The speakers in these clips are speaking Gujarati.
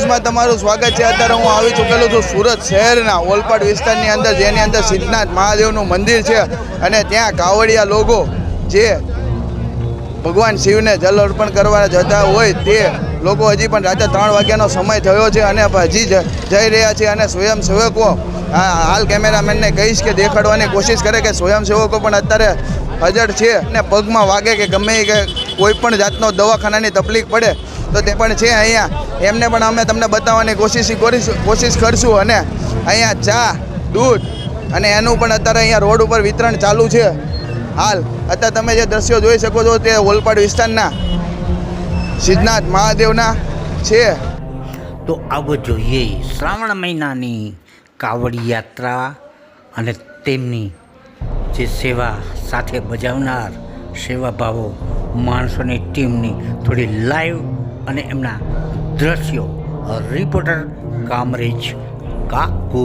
ન્યૂઝમાં તમારું સ્વાગત છે। અત્યારે હું આવી ચૂકેલો છું સુરત શહેરના ઓલપાડ વિસ્તારની અંદર, જેની અંદર સિદ્ધનાથ મહાદેવનું મંદિર છે અને ત્યાં કાવડિયા લોકો જે ભગવાન શિવને જલ અર્પણ કરવા જતા હોય તે લોકો હજી પણ રાતે 3 વાગ્યાનો સમય થયો છે અને હજી જઈ રહ્યા છે। અને સ્વયંસેવકો હાલ કેમેરામેનને કહીશ કે દેખાડવાની કોશિશ કરે કે સ્વયંસેવકો પણ અત્યારે હાજર છે અને પગમાં વાગે કે ગમે કે કોઈ પણ જાતનો દવાખાનાની તકલીફ પડે તો તે પણ છે અહીંયા। એમને પણ અમે તમને બતાવવાની કોશિશ કરશું। અને અહીંયા ચા દૂધ અને એનું પણ અત્યારે અહીંયા રોડ ઉપર વિતરણ ચાલુ છે। હાલ અત્યારે તમે જે દ્રશ્યો જોઈ શકો છો તે ઓલપાડ વિસ્તારના સિદ્ધનાથ મહાદેવના છે। તો આવો જોઈએ શ્રાવણ મહિનાની કાવડી યાત્રા અને તેમની જે સેવા સાથે બજાવનાર સેવાભાવો માણસોની ટીમની થોડી લાઈવ અને એમના દ્રશ્યો રિપોર્ટર કામરેજ કાકુ।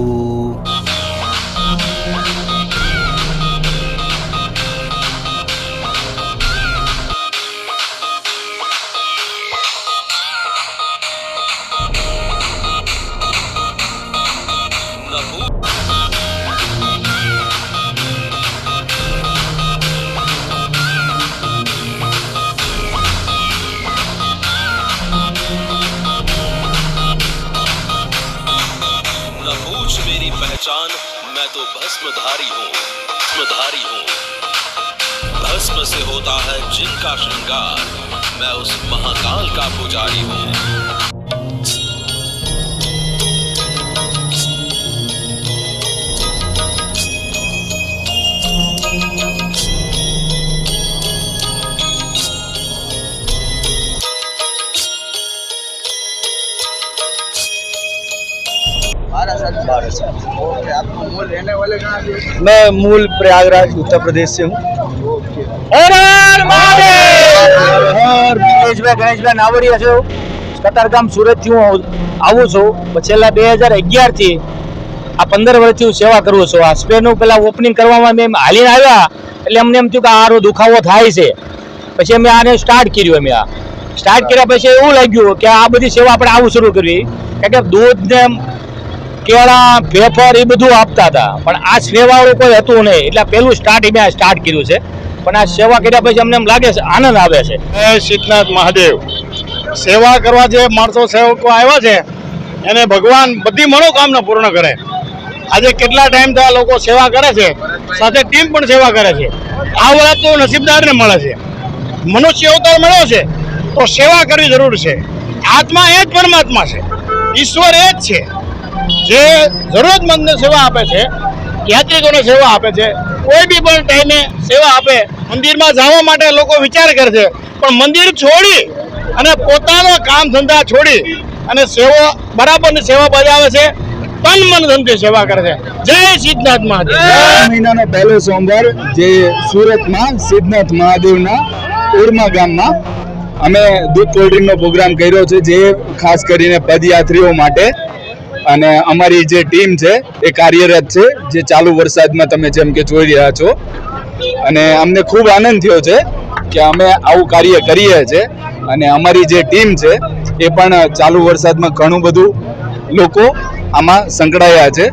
मेरी पहचान मैं तो भस्मधारी हूँ भस्म से होता है जिनका श्रृंगार मैं उस महाकाल का पुजारी हूँ। ओके, आपको मूल रहने वाले कहाँ से? मैं मूल प्रयागराज उत्तर प्रदेश से हूँ। ગણેશભાઈ નાવડિયા છું, કતારગામ સુરતથી હું આવું છું। છેલ્લા 2011થી આ 15 વર્ષથી હું સેવા કરું છું। આ સ્પેરનું પેલા ઓપનિંગ કરવામાં મેં હાલીને આવ્યા એટલે અમને એમ થયું કે આરો દુખાવો થાય છે, પછી અમે આને સ્ટાર્ટ કર્યું। અમે આ સ્ટાર્ટ કર્યા પછી એવું લાગ્યું કે આ બધી સેવા આપણે આવું શરૂ કરવી, કારણ કે દૂધ ને કેળા વેફર એ બધું આપતા હતા, પણ આ સેવાવાળું કોઈ હતું નહીં, એટલે પહેલું સ્ટાર્ટ કર્યું છે। પણ આ સેવા કર્યા પછી અમને એમ લાગે છે આનંદ આવે છે। સિદ્ધનાથ મહાદેવ સેવા કરવા જે માણસો સેવકો આવ્યા છે એને ભગવાન બધી મનોકામના પૂર્ણ કરે। આજે કેટલા ટાઈમથી આ લોકો સેવા કરે છે, સાથે ટીમ પણ સેવા કરે છે। આ વળત તો નસીબદારને મળે છે, મનુષ્ય અવતાર મળ્યો છે તો સેવા કરવી જરૂર છે। આત્મા એ જ પરમાત્મા છે, ઈશ્વર એ જ છે જે જરૂરતમંદને સેવા આપે છે, યાત્રિકોને સેવા આપે છે। કોઈ બી પણ ટાઈમે સેવા આપે। મંદિરમાં જવા માટે લોકો વિચાર કરે છે, પણ મંદિર છોડી અને પોતાનો કામ ધંધા છોડી અને સેવા બરાબરની સેવા બજાવે છે, તન મન ધનથી સેવા કરે છે। જય સિદ્ધનાથ મહાદેવ। મહિનાનો પહેલો સોમવાર જે સુરતમાં સિદ્ધનાથ મહાદેવના ઉરમાં ગામમાં અમે દૂધ કોલ્ડ ડ્રિંકનો પ્રોગ્રામ કર્યો છે, જે ખાસ કરીને પદયાત્રીઓ માટે। અને અમારી જે ટીમ છે એ કાર્યરત છે, જે ચાલુ વરસાદમાં તમે જેમ કે જોઈ રહ્યા છો। અને અમને ખૂબ આનંદ થયો છે કે અમે આવું કાર્ય કરીએ છીએ। અને અમારી જે ટીમ છે એ પણ ચાલુ વરસાદમાં ઘણું બધું લોકો આમાં સંકળાયા છે।